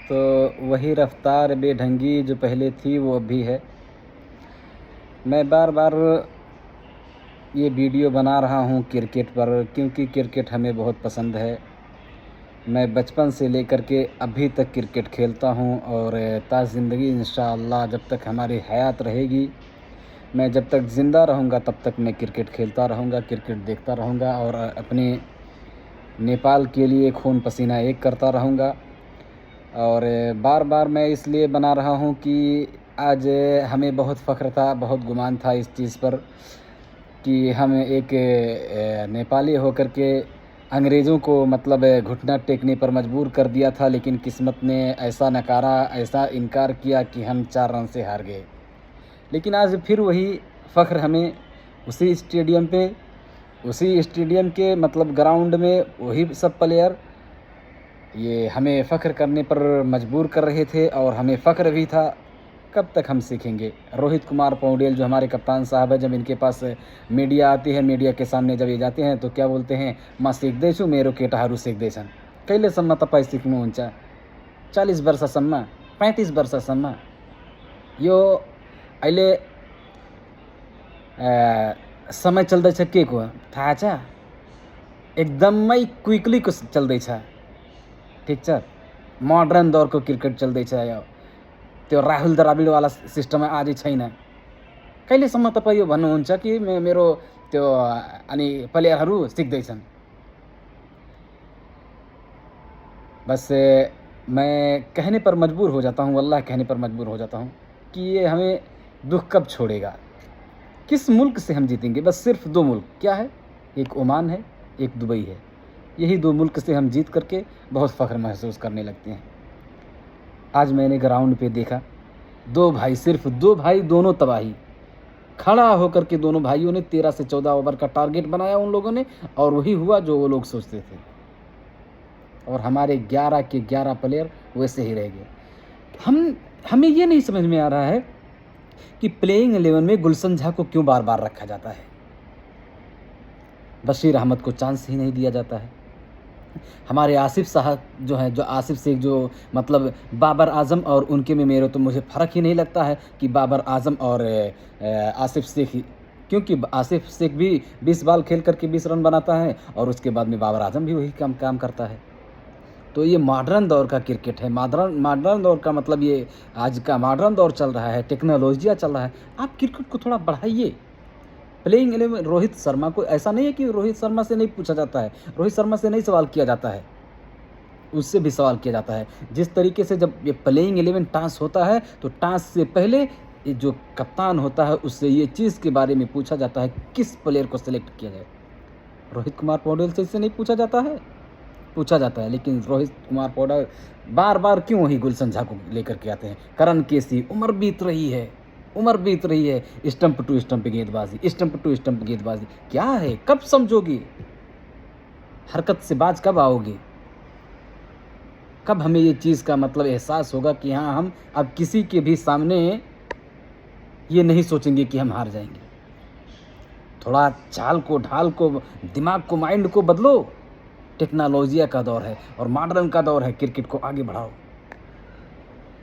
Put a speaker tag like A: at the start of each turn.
A: تو وہی رفتار بے ڈھنگی جو پہلے تھی وہ اب بھی ہے۔ میں بار بار یہ ویڈیو بنا رہا ہوں کرکٹ پر، کیونکہ کرکٹ ہمیں بہت پسند ہے۔ میں بچپن سے لے کر کے ابھی تک کرکٹ کھیلتا ہوں، اور تا زندگی انشاءاللہ جب تک ہماری حیات رہے گی، میں جب تک زندہ رہوں گا تب تک میں کرکٹ کھیلتا رہوں گا، کرکٹ دیکھتا رہوں گا، اور اپنے نیپال کے لیے خون پسینہ ایک کرتا رہوں گا۔ اور بار بار میں اس لیے بنا رہا ہوں کہ آج ہمیں بہت فخر تھا، بہت گمان تھا اس چیز پر کہ ہم ایک نیپالی ہو کر کے انگریزوں کو مطلب گھٹنا ٹیکنے پر مجبور کر دیا تھا، لیکن قسمت نے ایسا نکارا، ایسا انکار کیا کہ ہم 4 رن سے ہار گئے۔ لیکن آج پھر وہی فخر ہمیں اسی اسٹیڈیم کے مطلب گراؤنڈ میں وہی سب پلیئر یہ ہمیں فخر کرنے پر مجبور کر رہے تھے، اور ہمیں فخر بھی تھا۔ کب تک ہم سیکھیں گے؟ روہت کمار پونڈیل جو ہمارے کپتان صاحب ہیں، جب ان کے پاس میڈیا آتی ہے، میڈیا کے سامنے جب یہ جاتے ہیں تو کیا بولتے ہیں؟ ماں سیکھ دے چھو میرو کیٹا ہارو سیکھ دے چھن کیلے سما تپائی سیکھنو ہنچا 40 برسا سما 35 برسا سما यो अहिले समय चल्दैछ के को थाहा छ? एकदमै क्विकली चल्दैछ, ठिक छ। मोडर्न दौरको क्रिकेट चल्दैछ यो, त्यो राहुल द्राविडवाला सिस्टममा आजै छैन। कहिलेसम्म तपाईँ यो भन्नुहुन्छ कि मेरो त्यो अनि प्लेयरहरू सिक्दैछन्? बस मैं कहने पर मजबूर हो जाता हूँ, वल्लाह कहने पर मजबूर हो जाता हूँ कि ये हमें दुख कब छोड़ेगा। किस मुल्क से हम जीतेंगे? बस सिर्फ 2 मुल्क, क्या है? एक ओमान है, एक दुबई है। यही 2 मुल्क से हम जीत करके बहुत फ़ख्र महसूस करने लगते हैं। आज मैंने ग्राउंड पे देखा 2 भाई, सिर्फ 2 भाई, दोनों तबाही। खड़ा होकर के दोनों भाइयों ने 13 से 14 ओवर का टारगेट बनाया उन लोगों ने, और वही हुआ जो वो लोग सोचते थे। और हमारे 11 के 11 प्लेयर वैसे ही रह गए। हमें ये नहीं समझ में आ रहा है कि प्लेइंग 11 में गुलशन झा को क्यों बार बार रखा जाता है। बशीर अहमद को चांस ही नहीं दिया जाता है। हमारे आसिफ साहब जो हैं, जो आसिफ शेख, जो मतलब बाबर आजम और उनके में तो मुझे फ़र्क ही नहीं लगता है कि बाबर आजम और आसिफ शेख ही, क्योंकि आसिफ शेख भी 20 बॉल खेल करके 20 रन बनाता है, और उसके बाद में बाबर आजम भी वही काम करता है। तो ये मॉडर्न दौर का क्रिकेट है। मॉडर्न दौर का मतलब ये आज का मॉडर्न दौर चल रहा है, टेक्नोलॉजिया चल रहा है। आप क्रिकेट को थोड़ा बढ़ाइए। प्लेइंग 11 रोहित शर्मा को, ऐसा नहीं है कि रोहित शर्मा से नहीं पूछा जाता है, रोहित शर्मा से नहीं सवाल किया जाता है, उससे भी सवाल किया जाता है। जिस तरीके से जब ये प्लेइंग 11 टॉस होता है तो टॉस से पहले ये जो कप्तान होता है उससे ये चीज़ के बारे में पूछा जाता है किस प्लेयर को सिलेक्ट किया जाए। रोहित कुमार पौडेल से इससे नहीं पूछा जाता है, पूछा जाता है। लेकिन रोहित कुमार पौडेल बार बार क्यों वही गुलशन झा को लेकर के आते हैं? करण केसी, उम्र बीत रही है, स्टंप टू स्टंप गेंदबाजी, क्या है? कब समझोगी? हरकत से बाज कब आओगे? कब हमें ये चीज़ का मतलब एहसास होगा कि हाँ, हम अब किसी के भी सामने ये नहीं सोचेंगे कि हम हार जाएंगे। थोड़ा चाल को, ढाल को, दिमाग को, माइंड को बदलो। टेक्नोलॉजिया का दौर है और मॉडर्न का दौर है, क्रिकेट को आगे बढ़ाओ।